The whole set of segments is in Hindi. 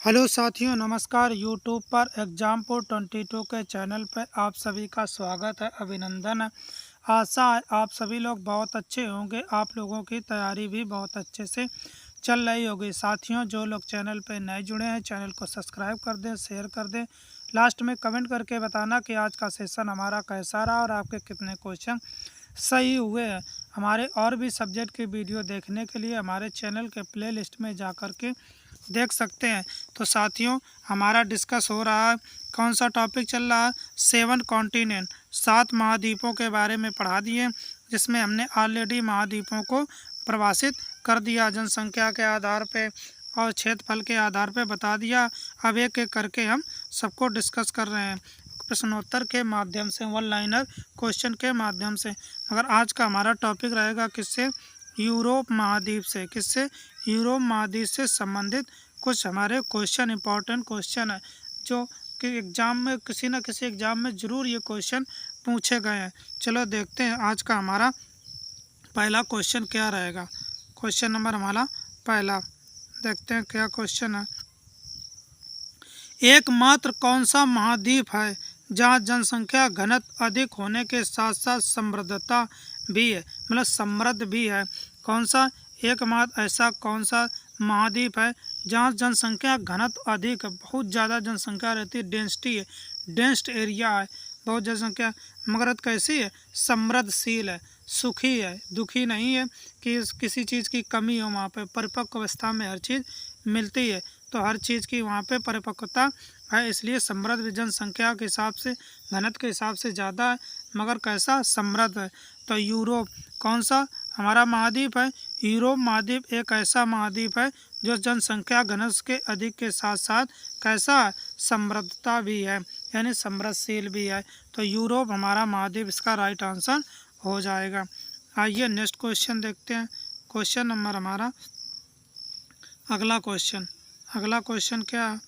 हेलो साथियों, नमस्कार। यूट्यूब पर एग्जामपुर 22 के चैनल पर आप सभी का स्वागत है, अभिनंदन है। आशा है आप सभी लोग बहुत अच्छे होंगे, आप लोगों की तैयारी भी बहुत अच्छे से चल रही होगी। साथियों, जो लोग चैनल पर नए जुड़े हैं, चैनल को सब्सक्राइब कर दें, शेयर कर दें। लास्ट में कमेंट करके बताना कि आज का सेशन हमारा कैसा रहा और आपके कितने क्वेश्चन सही हुए हैं। हमारे और भी सब्जेक्ट की वीडियो देखने के लिए हमारे चैनल के प्लेलिस्ट में जा कर के देख सकते हैं। तो साथियों, हमारा डिस्कस हो रहा है, कौन सा टॉपिक चल रहा है, 7 कॉन्टिनेंट, 7 महाद्वीपों के बारे में पढ़ा दिए, जिसमें हमने ऑलरेडी महाद्वीपों को परिभाषित कर दिया, जनसंख्या के आधार पे और क्षेत्रफल के आधार पे बता दिया। अब एक एक करके हम सबको डिस्कस कर रहे हैं, प्रश्नोत्तर के माध्यम से, वन लाइनर क्वेश्चन के माध्यम से। मगर आज का हमारा टॉपिक रहेगा किससे, यूरोप महाद्वीप से। किससे, यूरोप महाद्वीप से संबंधित कुछ हमारे क्वेश्चन, इंपॉर्टेंट क्वेश्चन है जो कि एग्जाम में, किसी न किसी एग्जाम में ज़रूर ये क्वेश्चन पूछे गए हैं। चलो देखते हैं आज का हमारा पहला क्वेश्चन क्या रहेगा। क्वेश्चन नंबर हमारा पहला, देखते हैं क्या क्वेश्चन है। एकमात्र कौन सा महाद्वीप है जहाँ जनसंख्या घनत्व अधिक होने के साथ साथ समृद्धता भी है, मतलब समृद्ध भी है। कौन सा एकमात्र ऐसा कौन सा महाद्वीप है जहाँ जनसंख्या घनत्व अधिक है, बहुत ज़्यादा जनसंख्या रहती है, डेंसिटी है, डेंस्ड एरिया है, बहुत जनसंख्या, मगर कैसी है, समृद्धशील है, सुखी है, दुखी नहीं है कि किसी चीज़ की कमी हो। वहाँ पे परिपक्व अवस्था में हर चीज़ मिलती है, तो हर चीज़ की वहाँ पे परिपक्वता है, इसलिए समृद्ध जनसंख्या के हिसाब से, घनत्व के हिसाब से ज़्यादा है, मगर कैसा, समृद्ध है। तो यूरोप कौन सा हमारा महाद्वीप है, यूरोप महाद्वीप एक ऐसा महाद्वीप है जो जनसंख्या घनत्व के अधिक के साथ साथ कैसा है, समृद्धता भी है, यानी समृद्धशील भी है। तो यूरोप हमारा महाद्वीप इसका राइट आंसर हो जाएगा। आइए नेक्स्ट क्वेश्चन देखते हैं। क्वेश्चन नंबर हमारा अगला क्वेश्चन क्या है,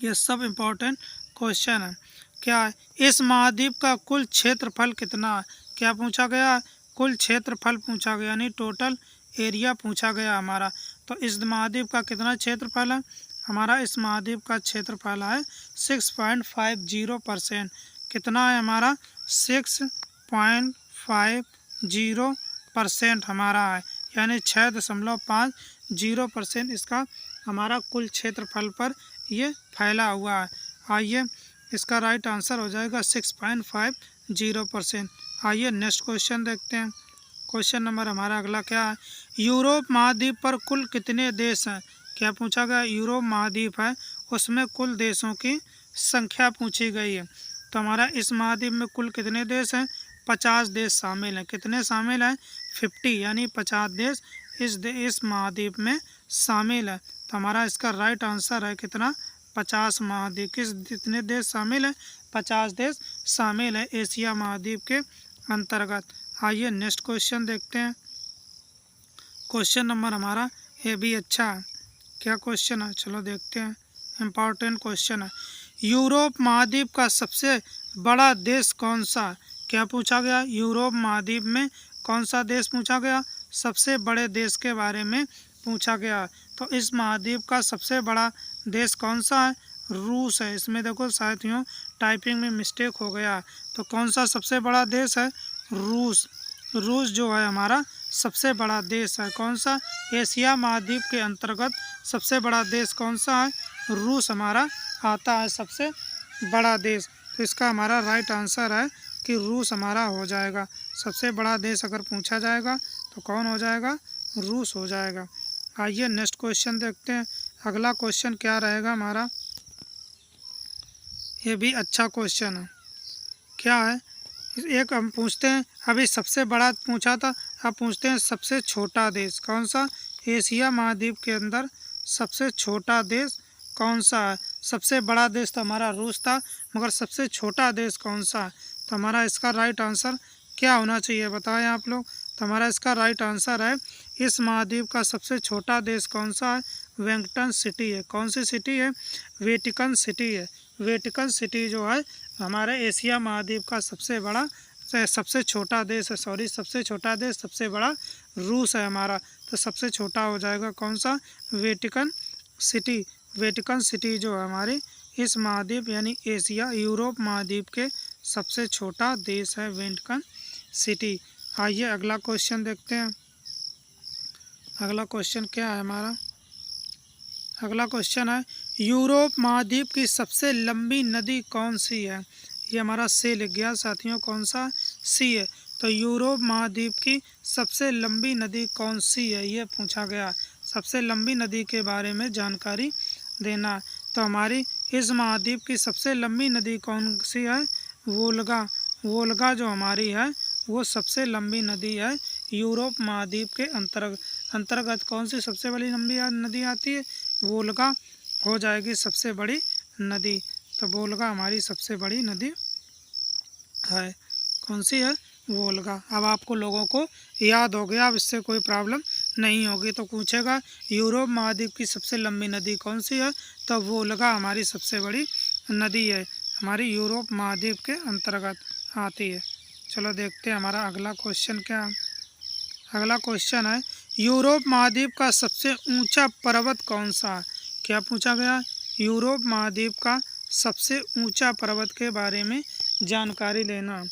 ये सब इम्पोर्टेंट क्वेश्चन है। क्या है, इस महाद्वीप का कुल क्षेत्रफल कितना है। क्या पूछा गया, कुल क्षेत्रफल पूछा गया, यानी टोटल एरिया पूछा गया हमारा। तो इस महाद्वीप का कितना क्षेत्रफल है, हमारा इस महाद्वीप का क्षेत्रफल है 6.50%। कितना है हमारा, 6.50% हमारा है, यानी 6.50% इसका हमारा कुल क्षेत्रफल पर ये फैला हुआ है। आइए इसका राइट आंसर हो जाएगा 6.50%। आइए नेक्स्ट क्वेश्चन देखते हैं। क्वेश्चन नंबर हमारा अगला क्या है, यूरोप महाद्वीप पर कुल कितने देश हैं। क्या पूछा गया, यूरोप महाद्वीप है, उसमें कुल देशों की संख्या पूछी गई है। तो हमारा इस महाद्वीप में कुल कितने देश हैं, 50 देश शामिल हैं। कितने शामिल हैं, 50, यानी 50 देश इस महाद्वीप में शामिल है। तो हमारा इसका राइट आंसर है कितना, 50 महाद्वीप। कितने देश शामिल हैं, 50 देश शामिल है एशिया महाद्वीप के अंतर्गत। आइए नेक्स्ट क्वेश्चन देखते हैं। क्वेश्चन नंबर हमारा ये भी अच्छा है, क्या क्वेश्चन है, चलो देखते हैं, इम्पॉर्टेंट क्वेश्चन है। यूरोप महाद्वीप का सबसे बड़ा देश कौन सा है। क्या पूछा गया, यूरोप महाद्वीप में कौन सा देश पूछा गया, सबसे बड़े देश के बारे में पूछा गया। तो इस महाद्वीप का सबसे बड़ा देश कौन सा है, रूस है। इसमें देखो साथियों टाइपिंग में मिस्टेक हो गया, तो कौन सा सबसे बड़ा देश है, रूस। रूस जो है हमारा सबसे बड़ा देश है। कौन सा, एशिया महाद्वीप के अंतर्गत सबसे बड़ा देश कौन सा है, रूस हमारा आता है सबसे बड़ा देश। तो इसका हमारा राइट आंसर है कि रूस हमारा हो जाएगा। सबसे बड़ा देश अगर पूछा जाएगा तो कौन हो जाएगा, रूस हो जाएगा। आइए नेक्स्ट क्वेश्चन देखते हैं। अगला क्वेश्चन क्या रहेगा हमारा, ये भी अच्छा क्वेश्चन है। क्या है, एक हम पूछते हैं, अभी सबसे बड़ा पूछा था, अब पूछते हैं सबसे छोटा देश कौन सा, एशिया महाद्वीप के अंदर सबसे छोटा देश कौन सा है। सबसे बड़ा देश तो हमारा रूस था, मगर सबसे छोटा देश कौन सा है। तो हमारा इसका राइट आंसर क्या होना चाहिए, बताएं आप लोग। तो हमारा इसका राइट आंसर है, इस महाद्वीप का सबसे छोटा देश कौन सा है, वेटिकन सिटी है। कौन सी सिटी है, वेटिकन सिटी है। वेटिकन सिटी जो है हमारे एशिया महाद्वीप का सबसे बड़ा, सबसे छोटा देश है, सबसे छोटा देश, सबसे बड़ा रूस है हमारा। तो सबसे छोटा हो जाएगा कौन सा, वेटिकन सिटी, वेटिकन सिटी जो है हमारी इस महाद्वीप यानी एशिया यूरोप महाद्वीप के सबसे छोटा देश है वेटिकन सिटी। आइए अगला क्वेश्चन देखते हैं। अगला क्वेश्चन क्या है हमारा? अगला क्वेश्चन है यूरोप महाद्वीप की सबसे लंबी नदी कौन सी है? ये हमारा सी लिख गया साथियों, कौन सा? सी है। तो यूरोप महाद्वीप की सबसे लंबी नदी कौन सी है, ये पूछा गया। सबसे लंबी नदी के बारे में जानकारी देना। तो हमारी इस महाद्वीप की सबसे लंबी नदी कौन सी है? वोल्गा। वोल्गा जो हमारी है वो सबसे लंबी नदी है यूरोप महाद्वीप के अंतर्गत। कौन सी सबसे बड़ी लंबी नदी आती है? वोल्गा हो जाएगी सबसे बड़ी नदी। तो वोल्गा हमारी सबसे बड़ी नदी है। कौन सी है? वोल्गा। अब आपको लोगों को याद हो गया, अब इससे कोई प्रॉब्लम नहीं होगी। तो पूछेगा यूरोप महाद्वीप की सबसे लंबी नदी कौन सी है? तो वोल्गा हमारी सबसे बड़ी नदी है, हमारी यूरोप महाद्वीप के अंतर्गत आती है। चलो देखते हैं हमारा अगला क्वेश्चन क्या है। अगला क्वेश्चन है यूरोप महाद्वीप का सबसे ऊंचा पर्वत कौन सा है? क्या पूछा गया? यूरोप महाद्वीप का सबसे ऊंचा पर्वत के बारे में जानकारी लेना।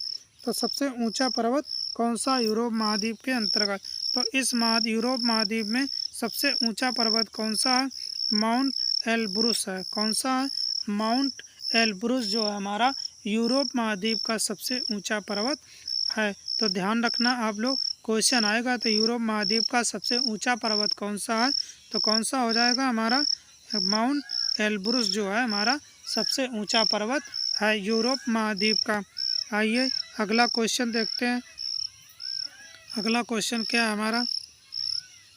तो सबसे ऊंचा पर्वत कौन सा यूरोप महाद्वीप के अंतर्गत? तो इस यूरोप महाद्वीप में सबसे ऊंचा पर्वत कौन सा है? माउंट एलब्रुस है। कौन सा है? माउंट एलब्रुस जो है हमारा यूरोप महाद्वीप का सबसे ऊंचा पर्वत है। तो ध्यान रखना आप लोग, क्वेश्चन आएगा तो यूरोप महाद्वीप का सबसे ऊंचा पर्वत कौन सा है? तो कौन सा हो जाएगा हमारा? माउंट एलब्रुस जो है हमारा सबसे ऊंचा पर्वत है यूरोप महाद्वीप का। आइए अगला क्वेश्चन देखते हैं। अगला क्वेश्चन क्या है हमारा?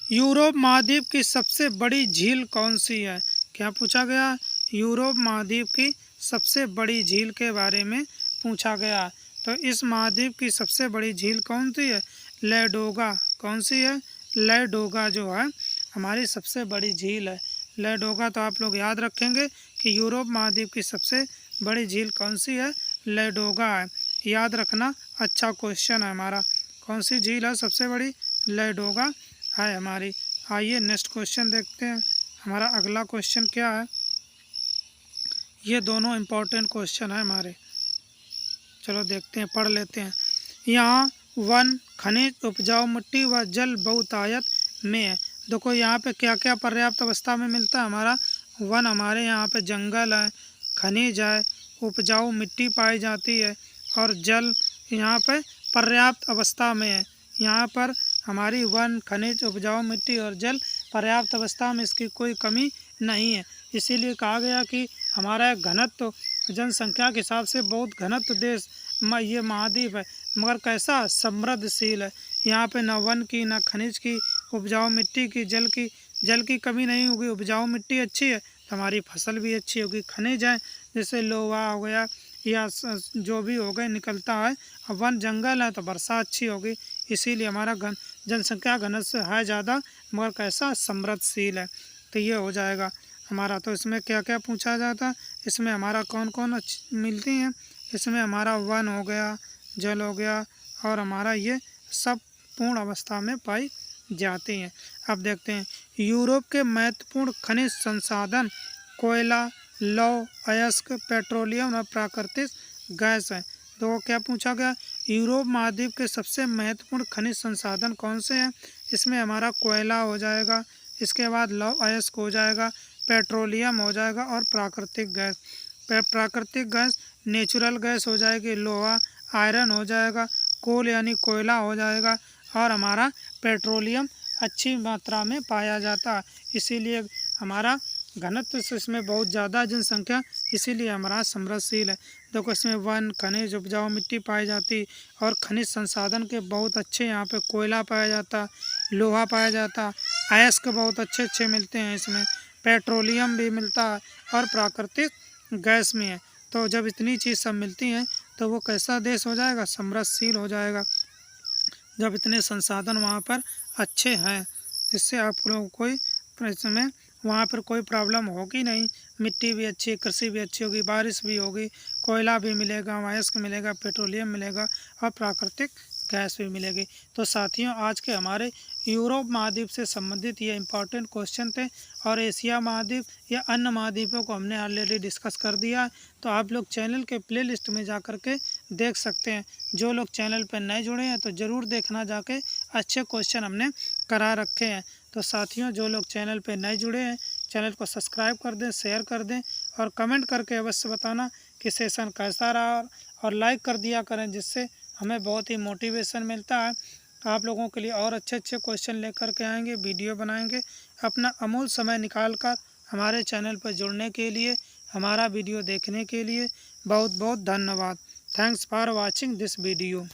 यूरोप महाद्वीप की सबसे बड़ी झील कौन सी है? क्या पूछा गया? यूरोप महाद्वीप की सबसे बड़ी झील के बारे में पूछा गया। तो इस महाद्वीप की सबसे बड़ी झील कौन सी है? लैडोगा। कौन सी है? लैडोगा जो है हमारी सबसे बड़ी झील है, लैडोगा। तो आप लोग याद रखेंगे कि यूरोप महाद्वीप की सबसे बड़ी झील कौन सी है? लैडोगा है। याद रखना, अच्छा क्वेश्चन है हमारा। कौन सी झील है सबसे बड़ी? लैडोगा है हमारी। आइए नेक्स्ट क्वेश्चन देखते हैं। हमारा अगला क्वेश्चन क्या है? ये दोनों इम्पोर्टेंट क्वेश्चन है हमारे। चलो देखते हैं, पढ़ लेते हैं। यहाँ वन, खनिज, उपजाऊ मिट्टी व जल बहुतायत में है। देखो यहाँ पे क्या क्या पर्याप्त अवस्था में मिलता है हमारा? वन हमारे यहाँ पे जंगल है, खनिज है, उपजाऊ मिट्टी पाई जाती है और जल यहाँ पे पर्याप्त अवस्था में है। यहाँ पर हमारी वन, खनिज, उपजाऊ मिट्टी और जल पर्याप्त अवस्था में, इसकी कोई कमी नहीं है। इसीलिए कहा गया कि हमारा घनत्व जनसंख्या के हिसाब से बहुत घनत्व देश ये महाद्वीप है, मगर कैसा? समृद्धशील है। यहाँ पे न वन की, न खनिज की, उपजाऊ मिट्टी की, जल की कमी नहीं होगी। उपजाऊ मिट्टी अच्छी है तो हमारी फसल भी अच्छी होगी। खनिज है जैसे लोहा हो गया या जो भी हो गए निकलता है। अब वन जंगल है तो वर्षा अच्छी होगी। इसीलिए हमारा जनसंख्या घनत्व है ज़्यादा, मगर कैसा? समृद्धशील है। तो ये हो जाएगा हमारा। तो इसमें क्या क्या पूछा जाता है? इसमें हमारा कौन कौन मिलती हैं? इसमें हमारा वन हो गया, जल हो गया और हमारा ये सब पूर्ण अवस्था में पाई जाती हैं। अब देखते हैं यूरोप के महत्वपूर्ण खनिज संसाधन कोयला, लौह अयस्क, पेट्रोलियम और प्राकृतिक गैस है। तो क्या पूछा गया? यूरोप महाद्वीप के सबसे महत्वपूर्ण खनिज संसाधन कौन से हैं? इसमें हमारा कोयला हो जाएगा, इसके बाद लौह अयस्क हो जाएगा, पेट्रोलियम हो जाएगा और प्राकृतिक गैस। प्राकृतिक गैस नेचुरल गैस हो जाएगी, लोहा आयरन हो जाएगा, कोल यानी कोयला हो जाएगा और हमारा पेट्रोलियम अच्छी मात्रा में पाया जाता है। इसीलिए हमारा घनत्व से इसमें बहुत ज़्यादा जनसंख्या, इसीलिए हमारा समृद्धशील है। देखो इसमें वन, खनिज, उपजाऊ मिट्टी पाई जाती और खनिज संसाधन के बहुत अच्छे, यहाँ पे कोयला पाया जाता, लोहा पाया जाता, अयस्क बहुत अच्छे अच्छे मिलते हैं इसमें, पेट्रोलियम भी मिलता है और प्राकृतिक गैस में है। तो जब इतनी चीज़ सब मिलती हैं तो वो कैसा देश हो जाएगा? समृद्धशील हो जाएगा, जब इतने संसाधन वहाँ पर अच्छे हैं। इससे आप लोगों को इसमें वहाँ पर कोई प्रॉब्लम होगी नहीं। मिट्टी भी अच्छी है, कृषि भी अच्छी होगी, बारिश भी होगी, कोयला भी मिलेगा, अयस्क मिलेगा, पेट्रोलियम मिलेगा और प्राकृतिक गैस भी मिलेगी। तो साथियों, आज के हमारे यूरोप महाद्वीप से संबंधित ये इंपॉर्टेंट क्वेश्चन थे और एशिया महाद्वीप या अन्य महाद्वीपों को हमने ऑलरेडी डिस्कस कर दिया है। तो आप लोग चैनल के प्लेलिस्ट में जा कर के देख सकते हैं। जो लोग चैनल पर नए जुड़े हैं तो ज़रूर देखना, जाके अच्छे क्वेश्चन हमने करा रखे हैं। तो साथियों, जो लोग चैनल पर नए जुड़े हैं चैनल को सब्सक्राइब कर दें, शेयर कर दें और कमेंट करके अवश्य बताना कि सेशन कैसा रहा, और लाइक कर दिया करें, जिससे हमें बहुत ही मोटिवेशन मिलता है। आप लोगों के लिए और अच्छे अच्छे क्वेश्चन लेकर के आएंगे, वीडियो बनाएंगे। अपना अमूल्य समय निकाल कर हमारे चैनल पर जुड़ने के लिए, हमारा वीडियो देखने के लिए बहुत बहुत धन्यवाद। Thanks for watching this video.